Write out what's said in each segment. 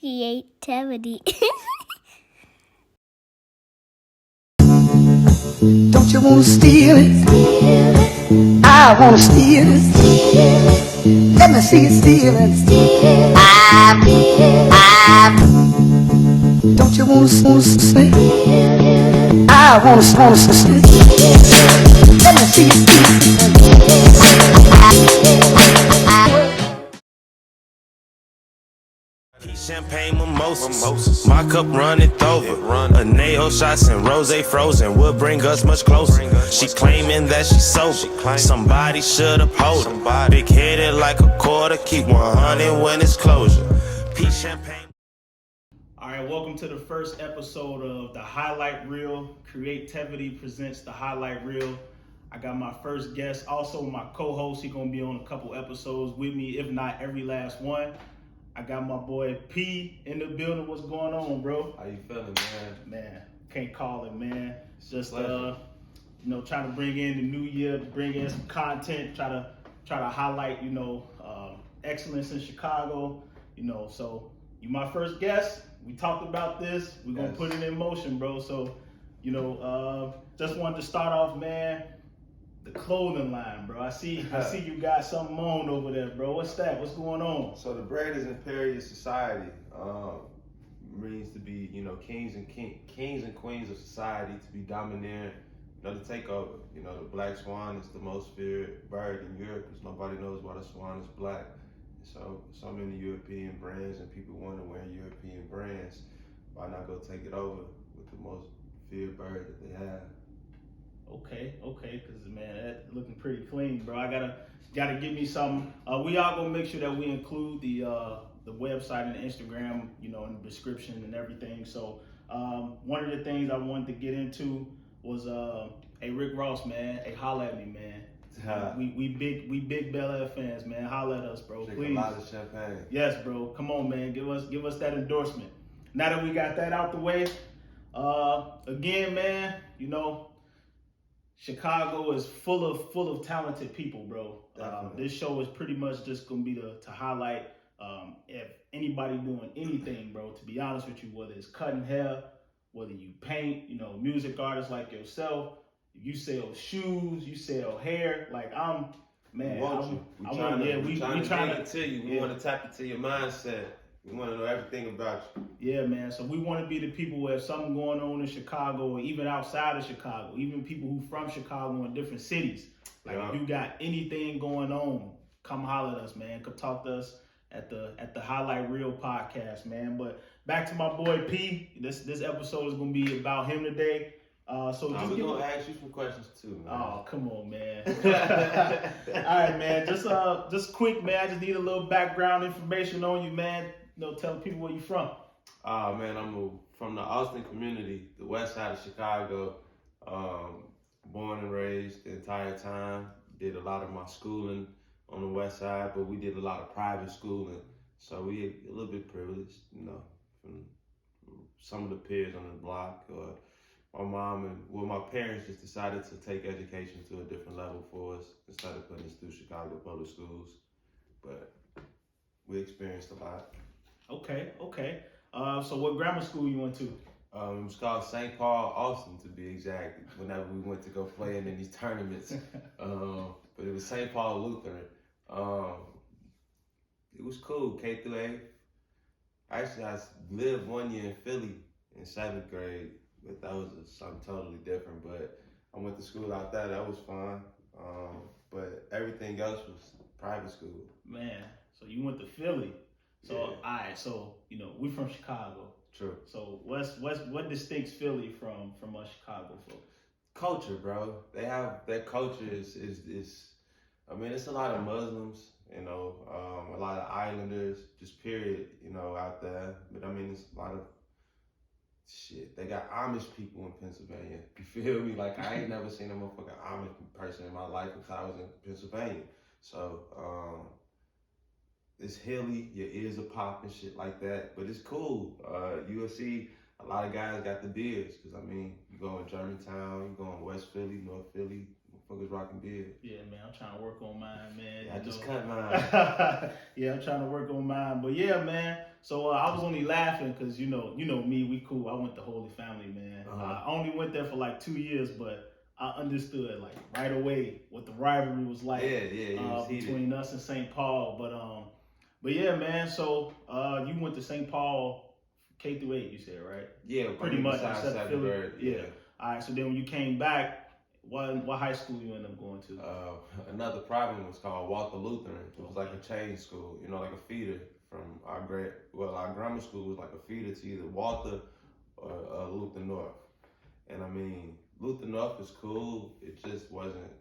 creaTEVity. Don't you wanna steal it? I wanna steal it. Let me see you steal it. Don't you wanna say? I wanna say. Let me see you steal Champagne mimosas, my cup runneth over. A nail shots and rose frozen will bring us much closer. She claiming that she's sober. Somebody should uphold her. Big headed like a quarter, keep 100 when it's closure. Peace champagne. All right, welcome to the first episode of the Hightlight Real. creaTEVity presents the Hightlight Real. I got my first guest, also my co-host. He's gonna be on a couple episodes with me, if not every last one. I got my boy P in the building. What's going on, bro? How you feeling, man? Man, can't call it, man. It's just trying to bring in the new year, bring in some content, try to highlight, excellence in Chicago. So you my first guest. We talked about this. We're gonna put it in motion, bro. So, just wanted to start off, man. The clothing line, bro. I see you got something on over there, bro. What's that? What's going on? So the brand is Don Parious Society. Means to be, kings and queens of society, to be domineering, to take over. The black swan is the most feared bird in Europe because nobody knows why the swan is black. So many European brands and people want to wear European brands. Why not go take it over with the most feared bird that they have? Okay, because man, that looking pretty clean, bro. I gotta give me some. We are gonna make sure that we include the website and the Instagram, in the description and everything. So one of the things I wanted to get into was hey Rick Ross, man, hey, holla at me, man. We big Bel Air fans, man. Holla at us, bro. Drink Please. a lot of champagne. Yes, bro. Come on, man. Give us that endorsement. Now that we got that out the way, again, man, Chicago is full of talented people, bro. This show is pretty much just gonna be to highlight if anybody doing anything, bro. To be honest with you, whether it's cutting hair, whether you paint, music artists like yourself, if you sell shoes, you sell hair, like I'm, man. We trying to get to you. We want to tap into your mindset. We want to know everything about you. Yeah, man. So we want to be the people where if something going on in Chicago or even outside of Chicago, even people who from Chicago in different cities, like if you got anything going on, come holler at us, man. Come talk to us at the Hightlight Real podcast, man. But back to my boy P. This episode is gonna be about him today. So we're gonna ask you some questions too, man. Oh, come on, man. All right, man. Just quick, man. I just need a little background information on you, man. Tell people where you from. Man, I'm from the Austin community, the west side of Chicago. Born and raised the entire time. Did a lot of my schooling on the west side, but we did a lot of private schooling. So we a little bit privileged, from some of the peers on the block. Or my mom and my parents just decided to take education to a different level for us instead of putting us through Chicago public schools. But we experienced a lot. Okay. So what grammar school you went to? It was called St. Paul, Austin, to be exact, whenever we went to go play in these tournaments. But it was St. Paul Lutheran. It was cool, K through 8. Actually, I lived 1 year in Philly in 7th grade, but that was something totally different. But I went to school out there, that was fun. But everything else was private school. Man, so you went to Philly. So, yeah. All right, so, we from Chicago. True. So what distincts Philly from us Chicago folks? Culture, bro. They have their culture is I mean, it's a lot of Muslims, a lot of Islanders, just period, out there. But I mean, it's a lot of shit. They got Amish people in Pennsylvania. You feel me? Like I ain't never seen a motherfucking Amish person in my life until I was in Pennsylvania. So it's hilly, your ears are popping, shit like that. But it's cool. You'll see a lot of guys got the beards. Because, you go in Germantown, you go in West Philly, North Philly, Motherfuckers rocking beard. Yeah, man, I'm trying to work on mine, man. Yeah, I just know. cut mine. Yeah, I'm trying to work on mine. But yeah, man. So I was only laughing because you know me, we cool. I went to Holy Family, man. I only went there for like 2 years, but I understood like right away what the rivalry was like. Between us and St. Paul. But yeah, man. So you went to St. Paul K through 8, you said, right? Yeah, pretty much. Except Philly. Yeah. All right. So then when you came back, what high school you ended up going to? Another private one was called Walter Lutheran. It was like a chain school, you know, like a feeder from our grammar school was like a feeder to either Walter or Luther North. And I mean, Luther North is cool. It just wasn't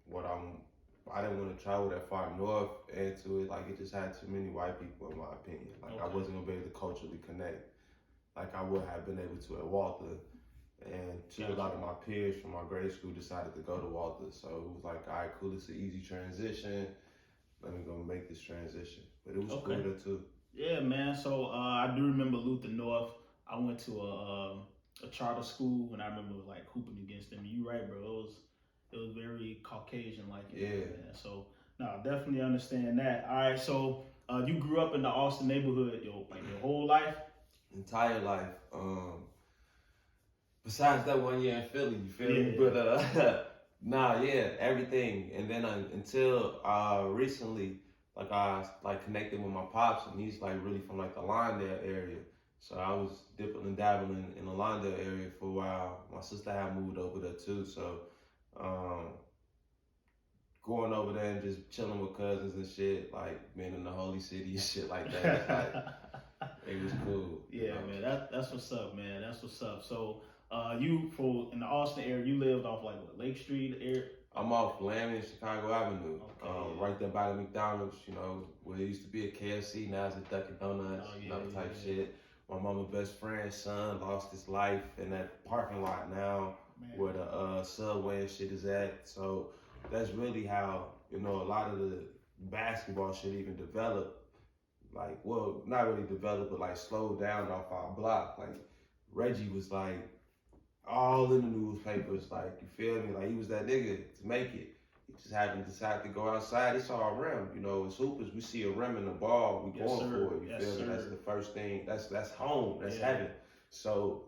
what I didn't want to travel that far north into it. Like, it just had too many white people, in my opinion. Like, I wasn't gonna be able to culturally connect like I would have been able to at Walter. And a lot of my peers from my grade school decided to go to Walter. So it was like, all right, cool, it's an easy transition. Let me go make this transition. But it was cool there too. Yeah, man. So I do remember Luther North. I went to a charter school, and I remember like hooping against them. You right, bro. It was very Caucasian like. Yeah. Man. So no, definitely understand that. All right. So you grew up in the Austin neighborhood, your whole life. Entire life. Besides that 1 year in Philly, you feel me? But everything. And then until recently, like I connected with my pops, and he's like really from like the Lawndale area. So I was dipping and dabbling in the Lawndale area for a while. My sister had moved over there too, so going over there and just chilling with cousins and shit, like being in the holy city and shit like that. Like, it was cool. Yeah, man. That's what's up, man. That's what's up. So. You in the Austin area, you lived off like what, Lake Street area? I'm off Lamb and Chicago Avenue, right there by the McDonald's, you know, where it used to be a KFC, now it's a Dunkin' Donuts, type shit. My mama's best friend's son lost his life in that parking lot now, where the Subway and shit is at. So that's really how, you know, a lot of the basketball shit even developed. Like, well, not really developed, but like slowed down off our block. Like, Reggie was like, all in the newspapers, like, you feel me? Like, he was that nigga to make it. He just happened to decide to go outside. He saw a rim, you know, as hoopers, we see a rim in the ball, we going for it, you feel me? That's the first thing, that's home, that's heaven. So,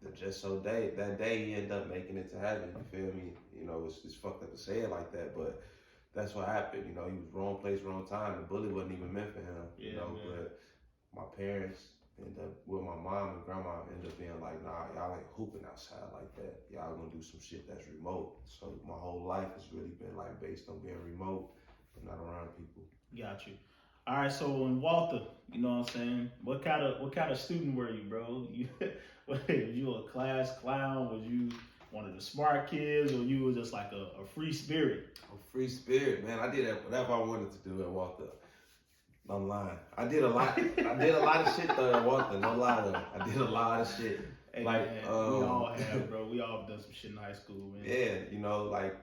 that day he ended up making it to heaven, you feel me? You know, it's fucked up to say it like that, but that's what happened, you know, he was wrong place, wrong time. The bullet wasn't even meant for him, you know, but my parents, my mom and grandma ended up being like, nah, y'all ain't hooping outside like that. Y'all gonna do some shit that's remote. So my whole life has really been like based on being remote and not around people. Got you. All right, so in Walter, you know what I'm saying? What kind of student were you, bro? Was you a class clown? Was you one of the smart kids, or you were just like a free spirit? A free spirit, man. I did whatever I wanted to do at Walter. I'm lying. I did a lot of shit though at Walter. No lie though. I did a lot of shit. Hey, like, man, we all have, bro. We all done some shit in high school, man. Yeah, you know, like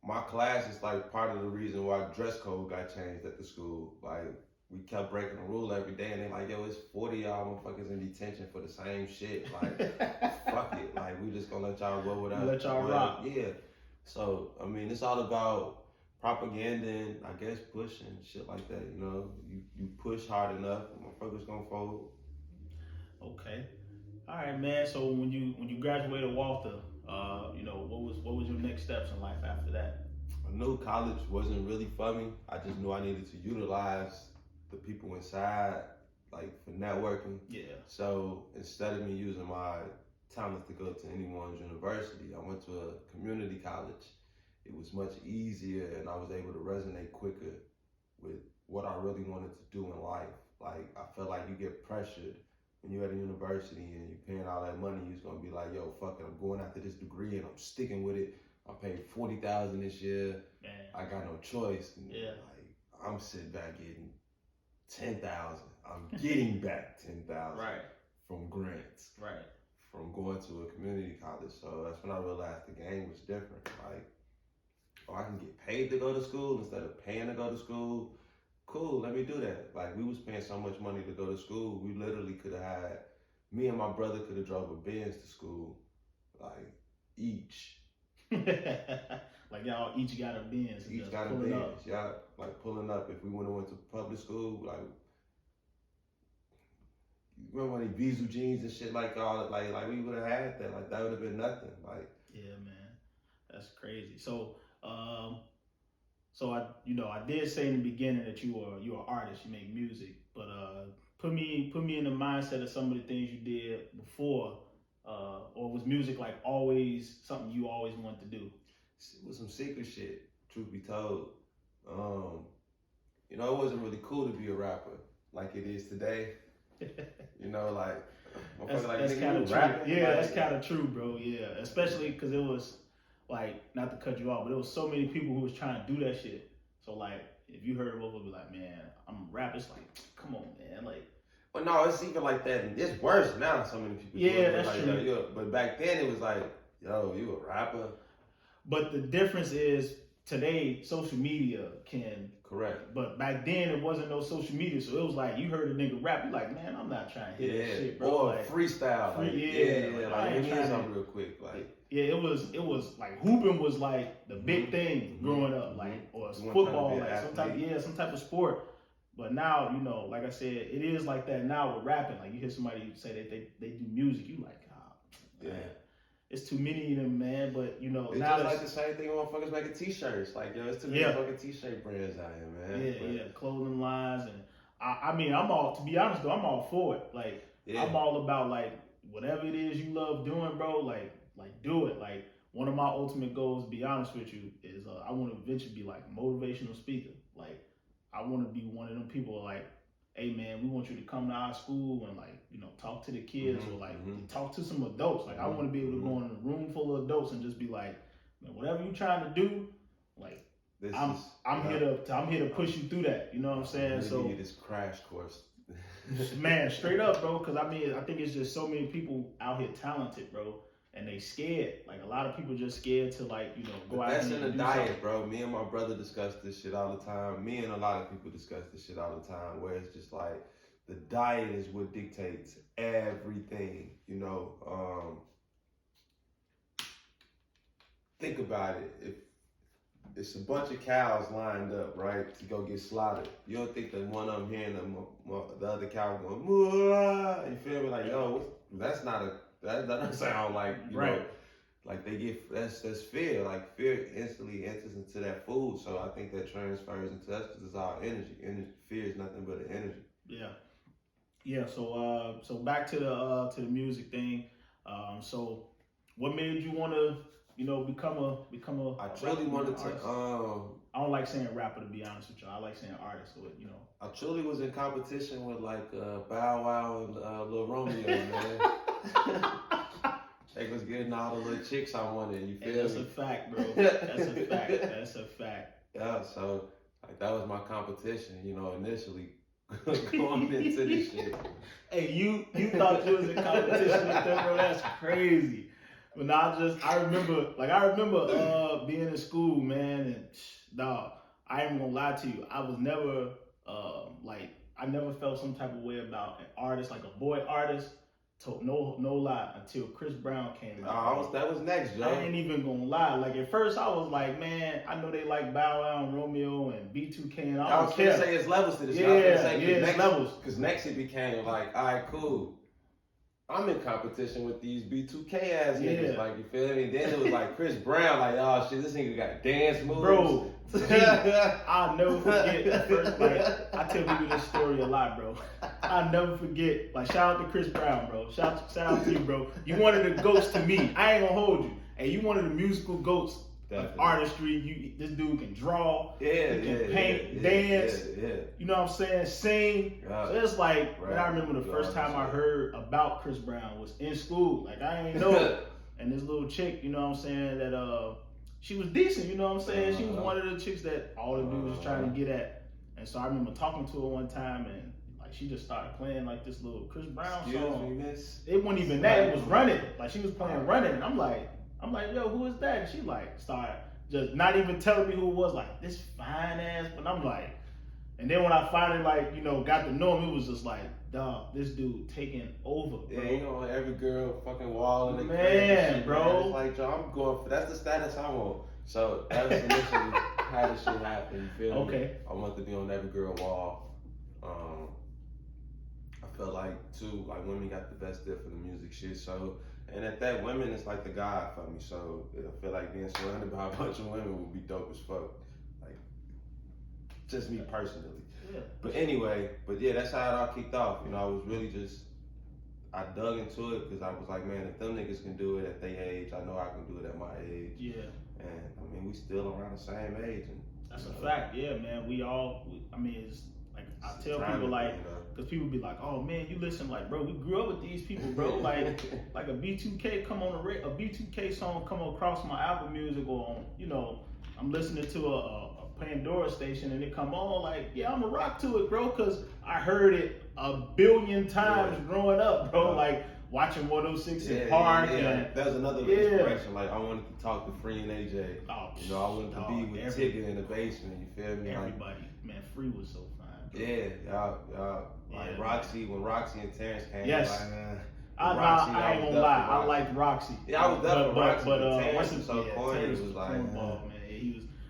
my class is like part of the reason why dress code got changed at the school. Like, we kept breaking the rule every day, and they're like, yo, it's 40 y'all motherfuckers in detention for the same shit. Like, fuck it. Like, we just gonna let y'all go without. Let y'all rock. Yeah. So, I mean, it's all about propaganda and, I guess, pushing shit like that, you know. You push hard enough, motherfuckers gonna fold. Okay. All right, man. So when you graduated Walter, you know, what was your next steps in life after that? I knew college wasn't really for me. I just knew I needed to utilize the people inside, like, for networking. Yeah. So instead of me using my talents to go to anyone's university, I went to a community college. It was much easier, and I was able to resonate quicker with what I really wanted to do in life. Like, I felt like you get pressured when you're at a university and you're paying all that money. You're just gonna be like, yo, fuck it, I'm going after this degree and I'm sticking with it. I'm paying $40,000 this year. Man. I got no choice. And yeah. Like, I'm sitting back getting $10,000. I'm getting back $10,000 from grants. Right. From going to a community college. So that's when I realized the game was different. Like, oh, I can get paid to go to school instead of paying to go to school. Cool, let me do that. Like, we was paying so much money to go to school, we literally could have had, me and my brother could have drove a Benz to school, like, each. Like y'all each got a Benz. Each got a Benz. Y'all like pulling up. If we would have went to public school, like remember when they Vizu jeans and shit like all like we would have had that. Like that would have been nothing. Like yeah, man, that's crazy. So so I did say in the beginning that you're an artist. You make music, but put me in the mindset of some of the things you did before. Or was music like always something you always wanted to do? It was some secret shit, truth be told. You know, it wasn't really cool to be a rapper like it is today. You know, like that's like kind of true. rapping. Yeah, like, that's kind of true, bro. Yeah, especially because it was like, not to cut you off, but there was so many people who was trying to do that shit. So like, if you heard of it, be like, man, I'm a rapper. It's like, come on, man, like. But no, it's even like that. And it's worse now. So many people. Yeah, do it. that's like, true. Yo, but back then it was like, yo, you a rapper? But the difference is today, social media can. Correct. But back then it wasn't no social media, so it was like you heard a nigga rap, you like, man, I'm not trying to hear that shit, bro. Or like, freestyle. Like, yeah, like let me hear something real quick. Like yeah, it was like hooping was like the big thing growing up, like or football, like some type of sport. But now, you know, like I said, it is like that now with rapping. Like you hear somebody say that they do music, you like, man, it's too many of them, man. But you know, it's now just like the same thing when motherfuckers making t-shirts. Like, yo, it's too many fucking t-shirt brands out here, man. Yeah, clothing lines, and I mean, I'm all, to be honest though, I'm all for it. Like, I'm all about like whatever it is you love doing, bro. Like do it. Like one of my ultimate goals, to be honest with you, is I want to eventually be like a motivational speaker. Like I want to be one of them people like, hey man, we want you to come to our school and like, you know, talk to the kids or like talk to some adults. Like I want to be able to go in a room full of adults and just be like, man, whatever you're trying to do, like I'm here to push you through that. You know what I'm saying? Really so need this crash course. man, straight up, bro. Because I mean, I think it's just so many people out here talented, bro. And they scared. Like a lot of people just scared to like, you know, go out That's and in the do diet, something. bro. Me and my brother discuss this shit all the time. Me and a lot of people discuss this shit all the time, where it's just like the diet is what dictates everything, you know. Think about it. If it's a bunch of cows lined up, right, to go get slaughtered, you don't think that one of them hearing the other cow going, Mwah! You feel me? Like, yo, that's not a, that doesn't sound like, you know, like they get, that's fear. Like fear instantly enters into that food. So I think that transfers into us because it's our energy. Fear is nothing but an energy. Yeah. So back to the music thing. So what made you want to, you know, become a I truly wanted to. I don't like saying rapper, to be honest with you. I like saying artist. So you know, I truly was in competition with like Bow Wow and Lil Romeo, man. They was getting all the little chicks I wanted. You feel me? That's a fact, bro. That's a fact. Yeah. So like that was my competition, you know, initially going into this shit. Hey, you thought you was in competition with them, bro? That's crazy. But now I remember being in school, man, and dog, I ain't gonna lie to you. I was never I never felt some type of way about an artist, like a boy artist. No lie, until Chris Brown came out. That was next, Joe. I ain't even gonna lie. Like at first I was like, man, I know they like Bow Wow and Romeo and B2K and all that. I was gonna say it's levels to this. It's levels. Because next it became like, all right, cool. I'm in competition with these B2K ass niggas, like, you feel me? Then it was like Chris Brown, like, oh shit, this nigga got dance moves. Bro, I'll never forget the first, like, I tell people this story a lot, bro. I'll never forget, like, shout out to Chris Brown, bro. Shout out to you, bro. You one of the goats to me. I ain't gonna hold you. Hey, you one of the musical goats of artistry. This dude can draw, he can paint, dance, you know what I'm saying, sing. So it's like, man, I remember the first time I heard about Chris Brown was in school. Like, I ain't know. And this little chick, you know what I'm saying, that she was decent, you know what I'm saying? She was one of the chicks that all the dudes was trying to get at. And so I remember talking to her one time, and like she just started playing like this little Chris Brown song. It wasn't even that, it was Running. Like she was playing Running, and I'm like, yo, who is that? And she like started just not even telling me who it was, like this fine ass, but I'm like, And then when I finally like, you know, got to know him, it was just like, dog, this dude taking over, bro. Yeah, you know, every girl fucking wall in the Man, crib shit, bro. It's like, yo, I'm going for, that's the status I want. So that was initially how this shit happened, you feel me? I want to be on every girl wall. I felt like, too, like women got the best deal for the music shit, so, and at that, women is like the God for me, so I feel like being surrounded by a bunch of women would be dope as fuck. Like, just me personally. Yeah. But anyway, that's how it all kicked off. You know, I was really just, I dug into it because I was like, man, if them niggas can do it at their age, I know I can do it at my age. Yeah. And I mean, we still around the same age. And that's a fact. Yeah, man. I mean, it's like, I tell people like, because people be like, oh man, you listen, like, bro, we grew up with these people, bro. Like a B2K come on a B2K song come across my Apple Music or on, you know, I'm listening to a Pandora station and it come on, like, yeah, I'm gonna rock to it, bro, because I heard it a billion times growing up, bro. Like watching 106 in Park. And that was another inspiration. Like I wanted to talk to Free and AJ. Oh, you know, I wanted to be with Tigger in the basement. You feel me? Everybody, man, Free was so fine. Bro. Yeah, y'all. Like Roxy, when Roxy and Terrence came, yes. like, man. I ain't gonna lie, I liked Roxy. Yeah, I was definitely Roxy, but Terrence was so corny. It was like, man.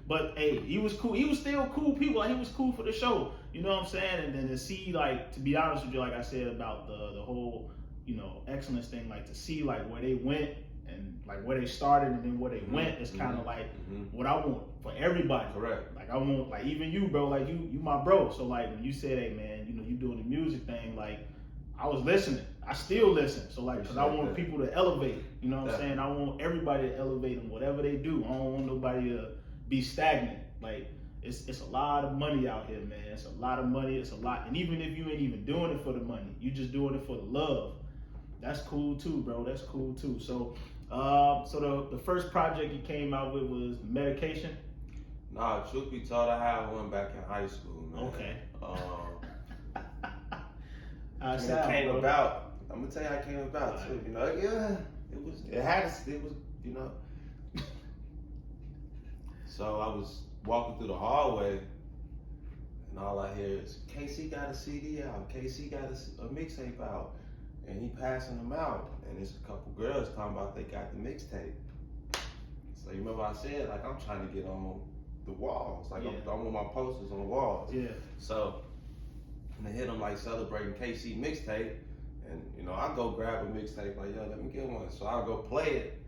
But hey, he was cool. He was still cool people. Like he was cool for the show. You know what I'm saying? And then to see, like, to be honest with you, like I said about the whole, you know, excellence thing, like to see like where they went and like where they started and then where they went is kind of like what I want for everybody. Correct. Like I want, like even you, bro. Like you my bro. So like when you said, hey man, you know, you doing the music thing, like I was listening. I still listen. So like, cause I want people to elevate. You know what I'm saying? I want everybody to elevate in whatever they do. I don't want nobody to be stagnant. Like it's a lot of money out here, man. It's a lot of money. It's a lot. And even if you ain't even doing it for the money, you just doing it for the love. That's cool too, bro. That's cool too. So, so the first project you came out with was Medication. Nah, truth be told, I had one back in high school, man. Okay. It came about. I'm gonna tell you how it came about too. You know, it was, you know. So I was walking through the hallway, and all I hear is, KC got a CD out, KC got a mixtape out, and he passing them out, and there's a couple girls talking about they got the mixtape. So you remember I said, like, I'm trying to get on the walls, like I want my posters on the walls. Yeah. So, and they hit them like celebrating KC mixtape, and you know, I go grab a mixtape, like, yo, let me get one. So I'll go play it,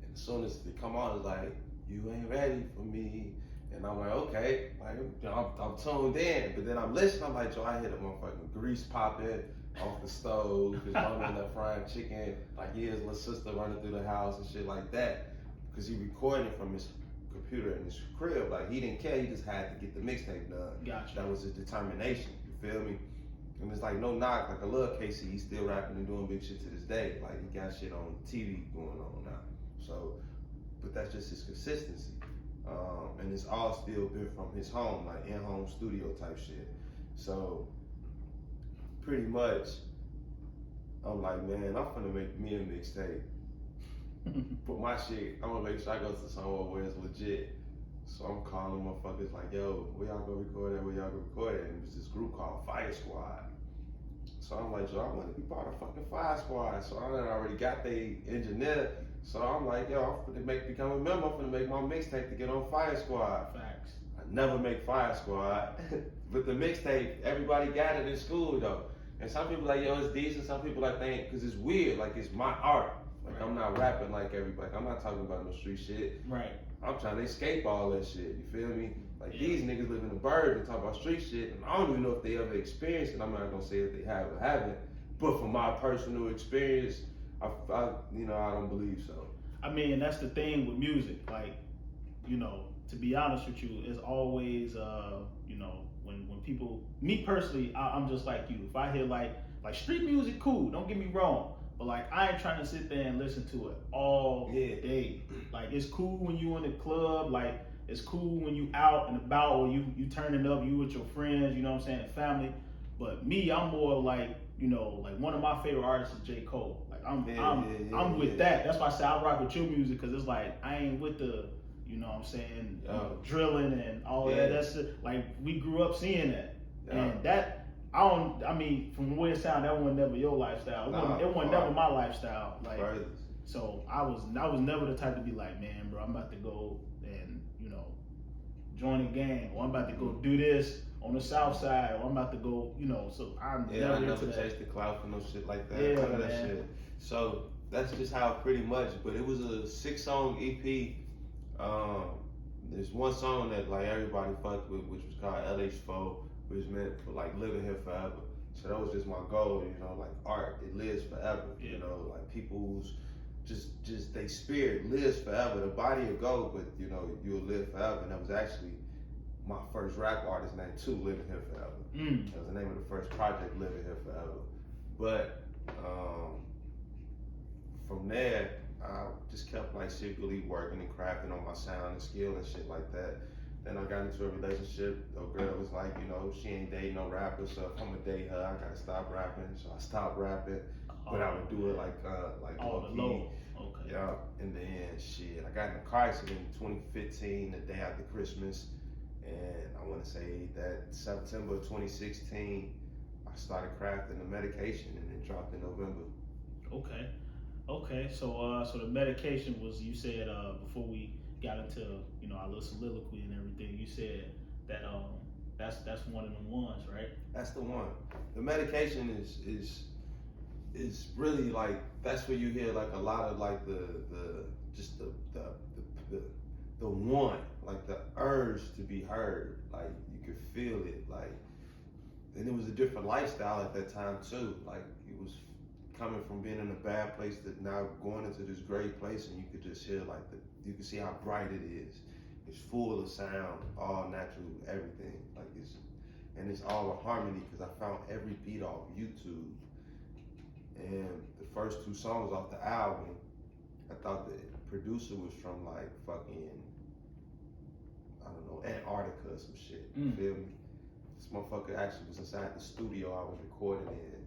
and as soon as they come on, it's like, you ain't ready for me. And I'm like, okay, like, I'm tuned in. But then I'm listening, I'm like, yo, I hit a motherfucking grease popping off the stove, because mama in there frying chicken, like his little sister running through the house and shit like that. Because he recorded from his computer in his crib. Like, he didn't care, he just had to get the mixtape done. Gotcha. That was his determination, you feel me? And it's like, no knock, like I love Casey, he's still rapping and doing big shit to this day. Like, he got shit on TV going on now. So, but that's just his consistency. And it's all still been from his home, like in-home studio type shit. So pretty much, I'm like, man, I'm finna make me a mixtape. But my shit, I'm gonna make sure I go to somewhere where it's legit. So I'm calling motherfuckers like, yo, where y'all go record at, where y'all go record at? And it was this group called Fire Squad. So I'm like, yo, I want to be part of fucking Fire Squad. So I already got the engineer. So I'm like, yo, I'm finna become a member. I'm finna make my mixtape to get on Fire Squad. Facts. I never make Fire Squad. But the mixtape, everybody got it in school though. And some people like, yo, it's decent. Some people like, think, cause it's weird. Like, it's my art. Like, I'm not rapping like everybody. I'm not talking about no street shit. Right. I'm trying to escape all that shit. You feel me? Like, these niggas live in the bird and talk about street shit, and I don't even know if they ever experienced it. I'm not gonna say if they have or haven't, but from my personal experience, I you know, I don't believe so. I mean, that's the thing with music. Like, you know, to be honest with you, it's always, you know, when people, me personally, I'm just like you. If I hear like street music, cool. Don't get me wrong. But like, I ain't trying to sit there and listen to it all day. Like, it's cool when you in the club. Like, it's cool when you out and about, or you turning up, you with your friends, you know what I'm saying, and family. But me, I'm more like, you know, like one of my favorite artists is J. Cole. Like, I'm with that. That's why I say I rock with your music, because it's like, I ain't with the, you know what I'm saying, drilling and all that. That's it. Like, we grew up seeing that. And that, I mean, from the way it sounded, that wasn't never your lifestyle. It wasn't never my lifestyle. Like, so I was never the type to be like, man, bro, I'm about to go and, you know, join a gang, or I'm about to go do this on the south side, or I'm about to go, you know, so I'm I never chased the clout for no shit like that. Yeah, None of that man. shit. So that's just how pretty much, but it was a 6-song EP. There's one song that like everybody fucked with, which was called LH4, which meant for like living here forever. So that was just my goal, you know, like art, it lives forever. Yeah. You know, like people's just they spirit lives forever. The body will go, but you know, you'll live forever. And that was actually my first rap artist name too, Living Here Forever. That was the name of the first project, Living Here Forever. But from there, I just kept like secretly working and crafting on my sound and skill and shit like that. Then I got into a relationship. The girl was like, you know, she ain't dating no rapper, so if I'm gonna date her, I gotta stop rapping. So I stopped rapping, but I would do it like low. Okay. Yeah, in the end, shit. I got in a car accident in 2015, the day after Christmas, and I want to say that September 2016, I started crafting the medication, and it dropped in November. Okay. So so the medication was, you said before we got into, you know, our little soliloquy and everything, you said that that's one of them ones, right? That's the one. The medication is really like, that's where you hear like a lot of like the one, like the urge to be heard, like you could feel it, like, and it was a different lifestyle at that time too. Like it was coming from being in a bad place to now going into this great place, and you could just hear like you can see how bright it is. It's full of sound, all natural, everything. Like it's all a harmony, because I found every beat off YouTube. And the first 2 songs off the album, I thought the producer was from like fucking, I don't know, Antarctica or some shit. You feel me? This motherfucker actually was inside the studio I was recording in,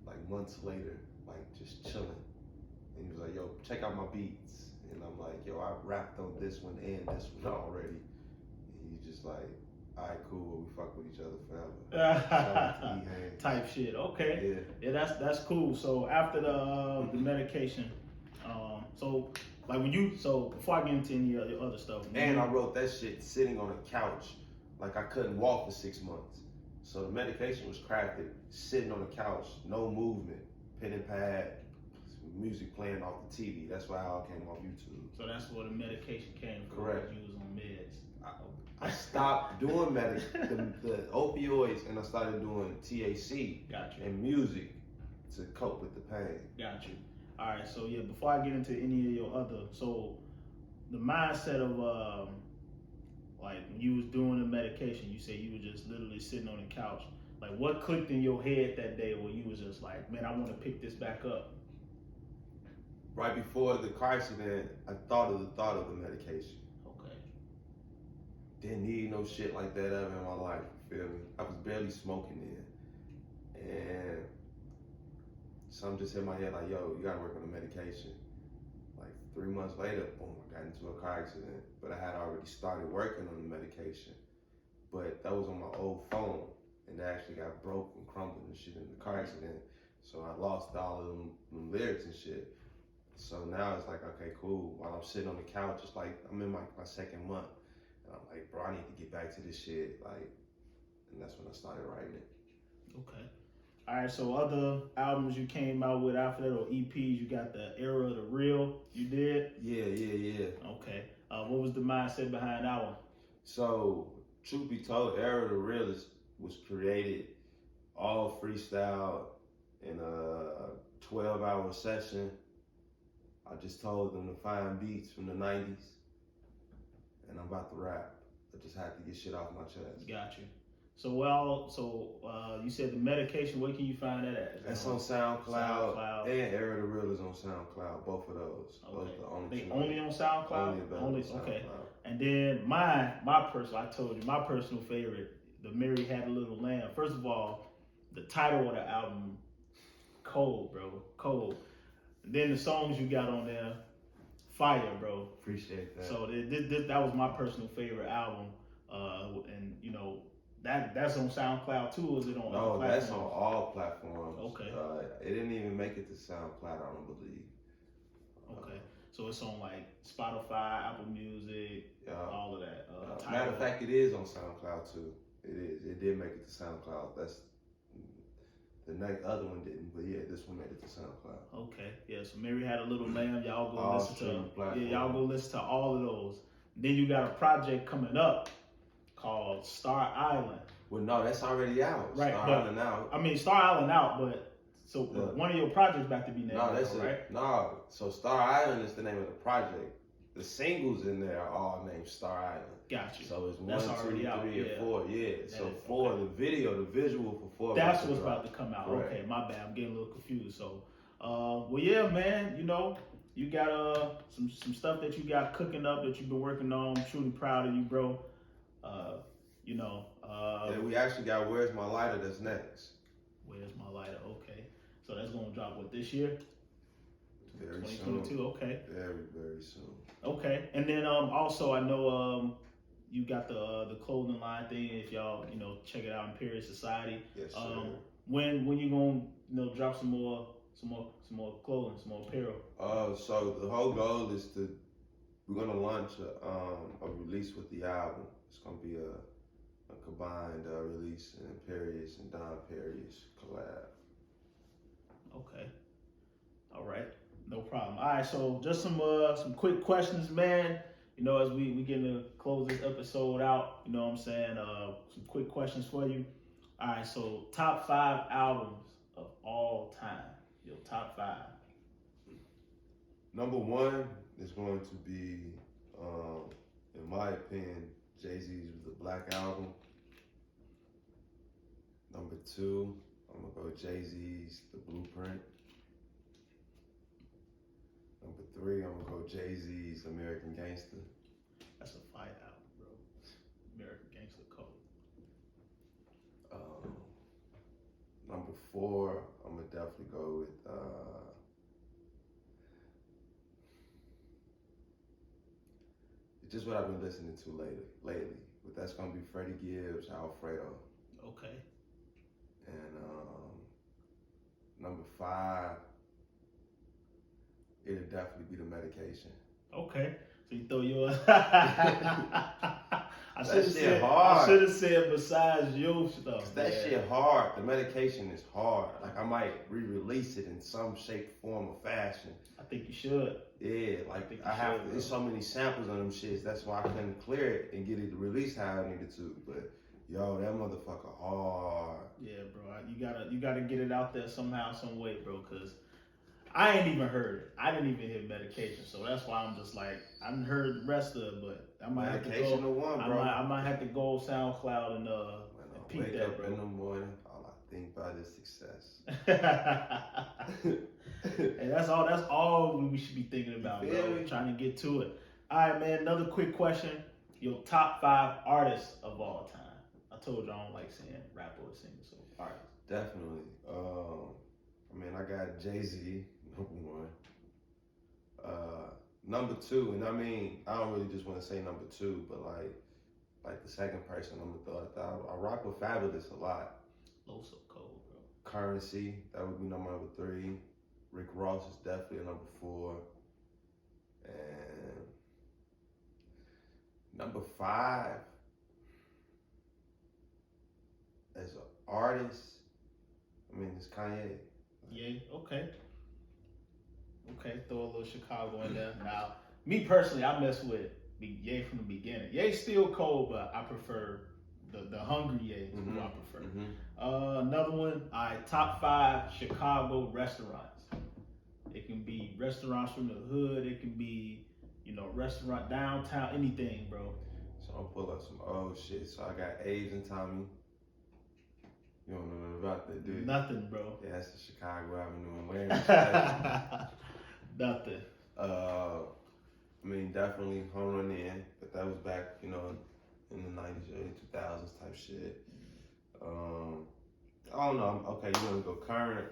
like months later, like just chilling. And he was like, yo, check out my beats. And I'm like, yo, I rapped on this one and this one already. And he's just like, all right, cool, we fuck with each other forever. Type shit. Okay. Yeah, that's cool. So after the medication, so like before I get into any of your other stuff. And I wrote that shit sitting on a couch, like I couldn't walk for 6 months. So the medication was crafted sitting on the couch, no movement, pen and pad, music playing off the TV. That's why how it came off YouTube. So that's where the medication came from. Correct. You was on meds. I stopped doing the opioids, and I started doing THC and music to cope with the pain. Got you. All right, so yeah, before I get into any of your other, so the mindset of like when you was doing the medication, you said you were just literally sitting on the couch. Like what clicked in your head that day where you was just like, man, I want to pick this back up? Right before the car accident, I thought of the medication. Okay. Didn't need no shit like that ever in my life, you feel me? I was barely smoking then. And something just hit my head like, yo, you gotta work on the medication. Like 3 months later, boom, I got into a car accident. But I had already started working on the medication. But that was on my old phone, and it actually got broke and crumbled and shit in the car accident. So I lost all of them lyrics and shit. So now it's like, okay, cool. While I'm sitting on the couch, it's like I'm in my 2nd month. And I'm like, bro, I need to get back to this shit. Like, and that's when I started writing it. Okay. All right, so other albums you came out with after that, or EPs, you got the Era the Real, you did? Yeah. Okay. What was the mindset behind that one? So, truth be told, Era the Real was created all freestyle in a 12-hour session. I just told them to find beats from the 90s, and I'm about to rap. I just had to get shit off my chest. Got you. So you said the medication, where can you find that at? That's on SoundCloud, and Era the Real is on SoundCloud, both of those. Okay. Those are the only two. Only on SoundCloud? Only on SoundCloud. Okay. And then my personal, I told you, my personal favorite, The Mary Had a Little Lamb. First of all, the title of the album, cold, bro, cold. Then the songs you got on there, fire, bro. Appreciate that. So that was my personal favorite album, and you know, That's on SoundCloud too, or is it on No, other that's on platforms? all platforms. Okay. It didn't even make it to SoundCloud, I don't believe. Okay. So it's on like Spotify, Apple Music, all of that. Matter of fact, it is on SoundCloud too. It is. It did make it to SoundCloud. That's the next other one didn't, but yeah, this one made it to SoundCloud. Okay. Yeah. So Mary Had a Little Lamb. Y'all go All listen streaming to. platforms. Yeah, y'all go listen to all of those. Then you got a project coming up called Star Island. Well, no, that's already out. Right, Star but- Island out. I mean, Star Island out, but so one of your projects about to be named, No, that's right? it. No, so Star Island is the name of the project. The singles in there are all named Star Island. Got you. So it's That's 1, 2, already 3, out, and yeah. 4. Yeah. So is- 4, okay. the video, the visual for 4. That's about what's drop. about to come out. Correct. Okay, my bad. I'm getting a little confused. So, well, yeah, man. You know, you got some stuff that you got cooking up that you've been working on. I'm truly proud of you, bro. You know, Yeah, we actually got Where's My Lighter that's next. Where's My Lighter? Okay, so that's gonna drop what this year? Very 2022. soon. Okay. Very, very soon. Okay, and then also I know you got the clothing line thing. If y'all check it out, Imperial Society. Yes, sir. When you gonna drop some more clothing, some more apparel? So the whole goal is we're gonna launch a release with the album. It's gonna be a combined release, and Parious and Don Parious collab. Okay. All right. No problem. All right. So just some quick questions, man. As we getting to close this episode out, you know what I'm saying? Some quick questions for you. All right. So top 5 albums of all time. Your top 5. Number 1 is going to be, in my opinion, Jay-Z's The Black Album. Number 2, I'm gonna go Jay-Z's The Blueprint. Number 3, I'm gonna go Jay-Z's American Gangster. That's a fire album, bro. American Gangster Code. Number 4, I'm gonna definitely go with it's just what I've been listening to lately. But that's gonna be Freddie Gibbs, Alfredo. Okay. And number 5, it'll definitely be The Medication. Okay. So you throw yours. I hard. should have said besides your stuff. That shit hard. The Medication is hard. Like I might re-release it in some shape, form, or fashion. I think you should. Yeah, like there's so many samples on them shits. That's why I couldn't clear it and get it released how I needed to. But yo, that motherfucker hard. Yeah, bro. You gotta get it out there somehow, some way, bro. Cause I ain't even heard it. I didn't even hit Medication, so that's why I'm just like I didn't heard the rest of it, but I might Medication have to go. one, bro. I might have to go SoundCloud and peep wake that, up bro. in the morning, all I think about is success. And that's all we should be thinking about, You bro. feel me? Trying to get to it. All right, man. Another quick question: your top 5 artists of all time. I told you I don't like saying rap or singer, so artists. Definitely. I got Jay-Z, number 1. Number 2, and I don't really just want to say number 2, but like the second person I'm gonna throw out. I rock with Fabulous a lot. Low so cold, bro. Currency, that would be number 3. Rick Ross is definitely a number 4. And number 5, as an artist, it's Kanye. Yeah, okay. Okay, throw a little Chicago in there. Now, me personally, I mess with Ye from the beginning. Ye's still cold, but I prefer the hungry Ye. Is who I prefer. Another one, all right, top 5 Chicago restaurants. It can be restaurants from the hood. It can be, restaurant downtown, anything, bro. So I'm pull up some old shit. So I got Abe's and Tommy. You don't know nothing about that, do you? Nothing, bro. Yeah, that's the Chicago Avenue in Larry. Nothing. Definitely Home Run In, but that was back, in the 90s, early 2000s type shit. I don't know. Okay, you want to go current?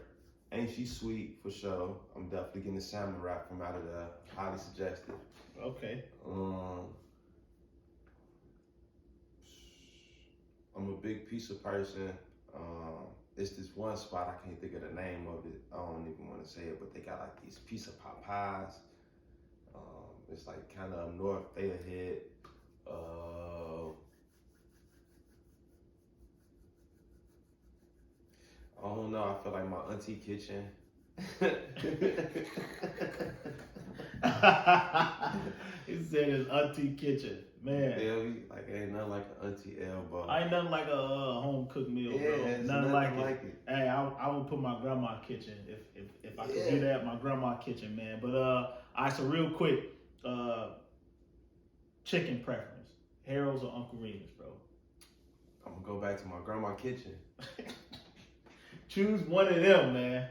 Ain't She Sweet for sure. I'm definitely getting the salmon wrap from out of there. Highly suggested. Okay. I'm a big pizza person. It's this one spot, I can't think of the name of it. I don't even want to say it, but they got like these pizza pot pies. It's like kind of up north. They ahead. I don't know. I feel like my auntie kitchen. He said his auntie kitchen. Man. Yeah, like ain't nothing like an auntie elbow. Ain't nothing like a home cooked meal, Yeah, bro. it's Nothing like it. it. Hey, I would put my grandma kitchen if I could do that. My grandma kitchen, man. But all right, so real quick, chicken preference: Harold's or Uncle Remus, bro? I'm gonna go back to my grandma kitchen. Choose one of them, man.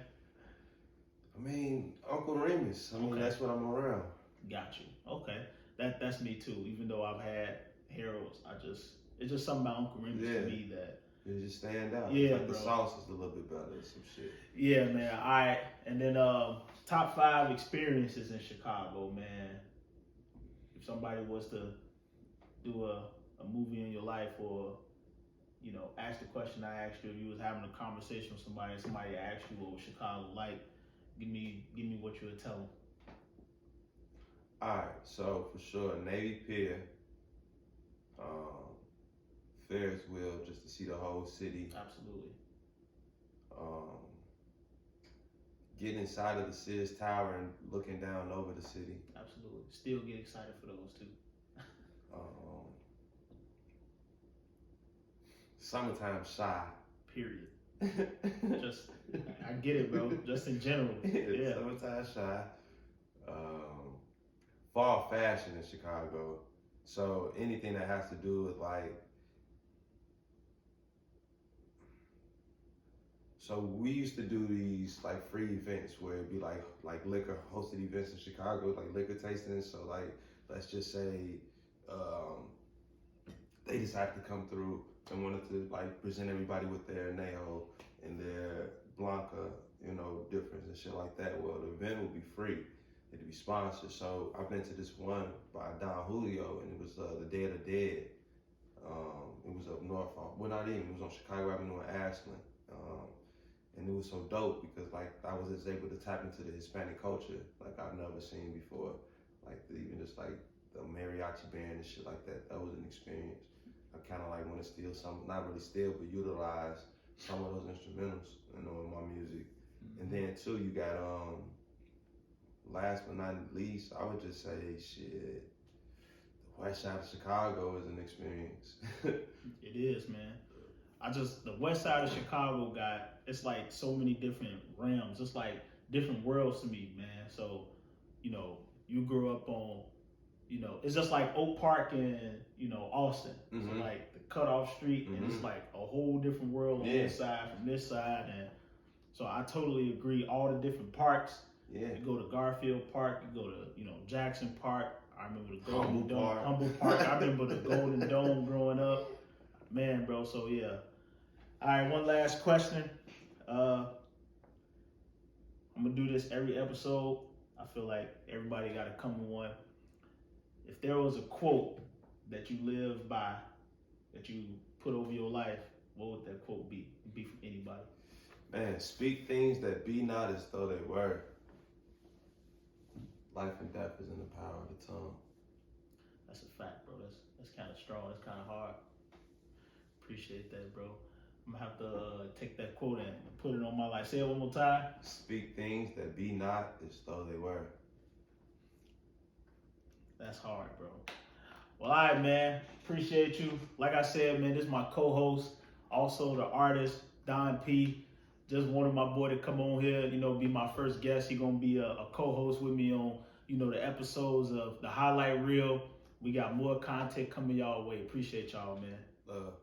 I mean, Uncle Remus. I mean, Okay. that's what I'm around. Got you. Okay, that's me too. Even though I've had Harold's, it's just something about Uncle Remus to me that it just stand out. Yeah, like bro. The sauce is a little bit better or some shit. Yeah, man. All right, and then top 5 experiences in Chicago, man. If somebody was to do a movie in your life, or ask the question I asked you, if you was having a conversation with somebody, and somebody asked you what was Chicago like, give me what you would tell them. All right, so for sure, Navy Pier, Ferris wheel, just to see the whole city. Absolutely. Getting inside of the Sears Tower and looking down over the city. Absolutely. Still get excited for those too. Summertime shy. Period. Just, I get it, bro. Just in general. Yeah. Summertime shy. Fall fashion in Chicago. So anything that has to do with so we used to do these like free events where it'd be like liquor hosted events in Chicago, like liquor tastings. So like, let's just say they decided to come through and wanted to like present everybody with their Neho and their Blanca, difference and shit like that. Well, the event would be free. It'd be sponsored. So I've been to this one by Don Julio, and it was the Day of the Dead. It was up north. Well, not even. It was on Chicago Avenue in Ashland. And it was so dope because like I was just able to tap into the Hispanic culture like I've never seen before. Like even just like the mariachi band and shit like that. That was an experience. I kind of like want to steal some, not really steal, but utilize some of those instrumentals, in my music. And then too, you got last but not least, I would just say shit. The West Side of Chicago is an experience. It is, man. The West Side of Chicago it's like so many different realms. It's like different worlds to me, man. So, you grew up on, it's just like Oak Park and, Austin. Mm-hmm. So like the cutoff street, and it's like a whole different world on this side from this side. And so I totally agree. All the different parks. Yeah. You go to Garfield Park, you go to, Jackson Park. I remember the Golden Humble Dome. Park. Humble Park. I remember the Golden Dome growing up. Man, bro, so yeah. All right, one last question. I'm gonna do this every episode. I feel like everybody gotta come with one. If there was a quote that you live by, that you put over your life, what would that quote be? It'd be from anybody. Man, speak things that be not as though they were. Life and death is in the power of the tongue. That's a fact, bro. That's kind of strong. That's kind of hard. Appreciate that, bro. I'm gonna have to take that quote and put it on my life. Say it one more time. Speak things that be not as though they were. That's hard, bro. Well, all right, man. Appreciate you. Like I said, man, this is my co-host, also the artist, Don P. Just wanted my boy to come on here, be my first guest. He gonna be a co-host with me on, the episodes of the Highlight Real. We got more content coming y'all way. Appreciate y'all, man. Love.